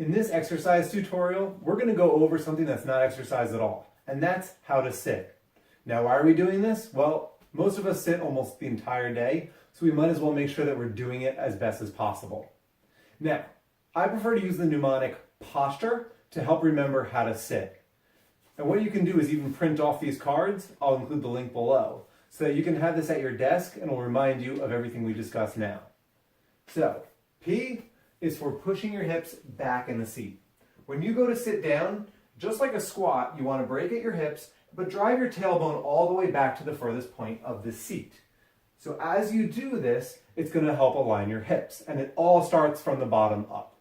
In this exercise tutorial, we're going to go over something that's not exercise at all, and that's how to sit. Now, why are we doing this? Well, most of us sit almost the entire day, so we might as well make sure that we're doing it as best as possible. Now, I prefer to use the mnemonic posture to help remember how to sit. And what you can do is even print off these cards. I'll include the link below, so that you can have this at your desk and it will remind you of everything we discussed now. So, P is for pushing your hips back in the seat. When you go to sit down, just like a squat, you want to break at your hips, but drive your tailbone all the way back to the furthest point of the seat. So as you do this, it's going to help align your hips, and it all starts from the bottom up.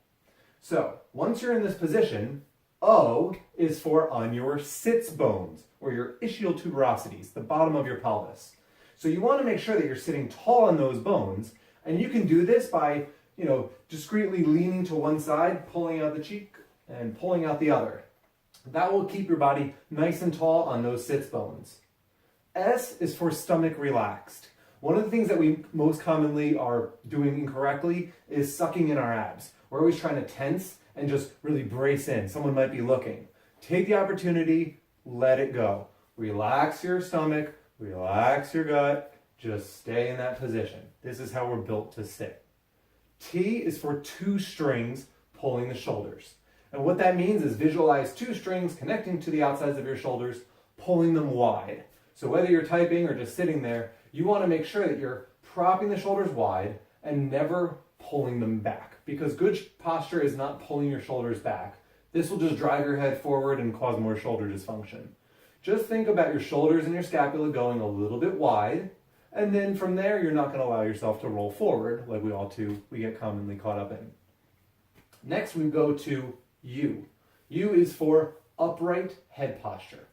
So once you're in this position, O is for on your sits bones, or your ischial tuberosities, the bottom of your pelvis. So you want to make sure that you're sitting tall on those bones, and you can do this by discreetly leaning to one side, pulling out the cheek, and pulling out the other. That will keep your body nice and tall on those sits bones. S is for stomach relaxed. One of the things that we most commonly are doing incorrectly is sucking in our abs. We're always trying to tense and just really brace in. Someone might be looking. Take the opportunity, let it go. Relax your stomach, relax your gut, just stay in that position. This is how we're built to sit. T is for two strings pulling the shoulders. And what that means is visualize two strings connecting to the outsides of your shoulders, pulling them wide. So whether you're typing or just sitting there, you want to make sure that you're propping the shoulders wide and never pulling them back, because good posture is not pulling your shoulders back. This will just drive your head forward and cause more shoulder dysfunction. Just think about your shoulders and your scapula going a little bit wide, and then from there, you're not going to allow yourself to roll forward like we get commonly caught up in. Next, we go to U. U is for upright head posture.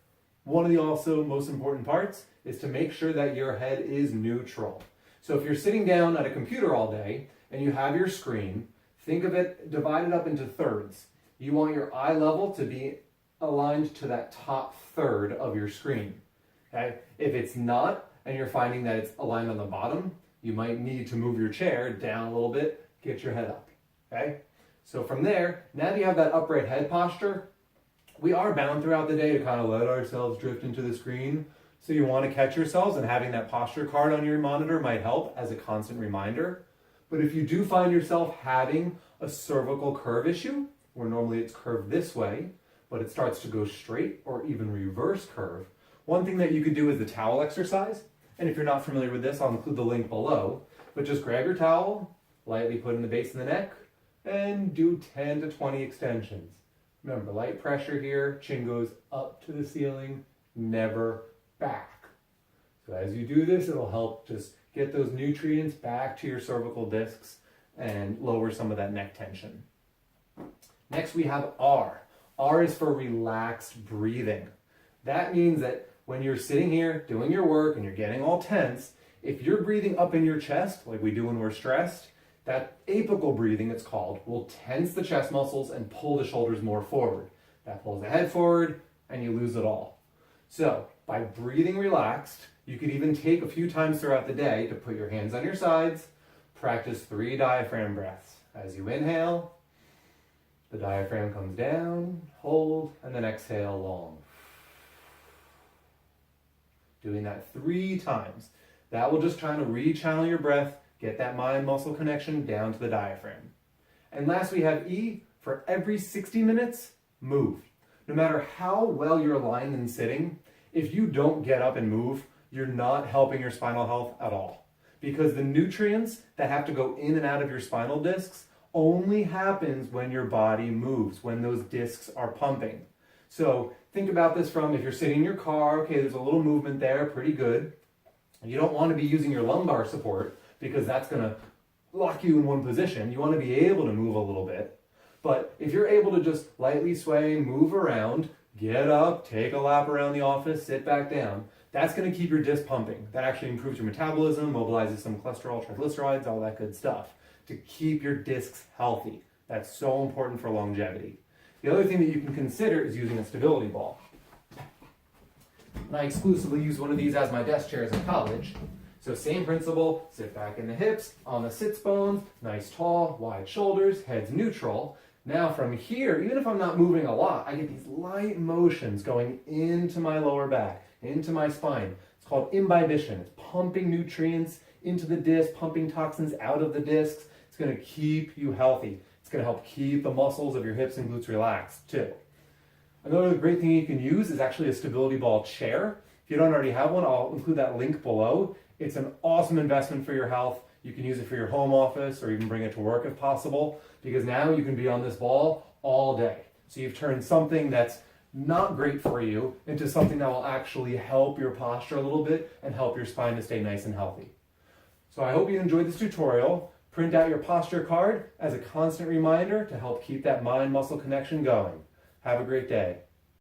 One of the also most important parts is to make sure that your head is neutral. So if you're sitting down at a computer all day and you have your screen, think of it divided up into thirds. You want your eye level to be aligned to that top third of your screen. Okay? If it's not, and you're finding that it's aligned on the bottom, you might need to move your chair down a little bit, get your head up. Okay? So from there, now that you have that upright head posture, we are bound throughout the day to kind of let ourselves drift into the screen. So you want to catch yourselves, and having that posture card on your monitor might help as a constant reminder. But if you do find yourself having a cervical curve issue, where normally it's curved this way, but it starts to go straight or even reverse curve, one thing that you could do is the towel exercise. And if you're not familiar with this, I'll include the link below. But just grab your towel, lightly put in the base of the neck, and do 10 to 20 extensions. Remember, light pressure here, chin goes up to the ceiling, never back. So as you do this, it'll help just get those nutrients back to your cervical discs and lower some of that neck tension. Next, we have R. R is for relaxed breathing. That means that when you're sitting here doing your work and you're getting all tense, if you're breathing up in your chest, like we do when we're stressed, that apical breathing, it's called, will tense the chest muscles and pull the shoulders more forward. That pulls the head forward and you lose it all. So by breathing relaxed, you could even take a few times throughout the day to put your hands on your sides, practice 3 diaphragm breaths. As you inhale, the diaphragm comes down, hold, and then exhale long. Doing that 3 times. That will just try to rechannel your breath, get that mind-muscle connection down to the diaphragm. And last, we have E for every 60 minutes, move. No matter how well you're aligned and sitting, if you don't get up and move, you're not helping your spinal health at all. Because the nutrients that have to go in and out of your spinal discs only happens when your body moves, when those discs are pumping. So think about this from if you're sitting in your car, okay, there's a little movement there, pretty good. You don't want to be using your lumbar support because that's going to lock you in one position. You want to be able to move a little bit. But if you're able to just lightly sway, move around, get up, take a lap around the office, sit back down, that's going to keep your disc pumping. That actually improves your metabolism, mobilizes some cholesterol, triglycerides, all that good stuff to keep your discs healthy. That's so important for longevity. The other thing that you can consider is using a stability ball. And I exclusively use one of these as my desk chairs in college. So same principle, sit back in the hips, on the sits bones, nice tall, wide shoulders, head's neutral. Now from here, even if I'm not moving a lot, I get these light motions going into my lower back, into my spine. It's called imbibition. It's pumping nutrients into the disc, pumping toxins out of the discs. It's going to keep you healthy. It's going to help keep the muscles of your hips and glutes relaxed too. Another great thing you can use is actually a stability ball chair. If you don't already have one, I'll include that link below. It's an awesome investment for your health. You can use it for your home office or even bring it to work if possible, because now you can be on this ball all day. So you've turned something that's not great for you into something that will actually help your posture a little bit and help your spine to stay nice and healthy. So I hope you enjoyed this tutorial. Print out your posture card as a constant reminder to help keep that mind-muscle connection going. Have a great day.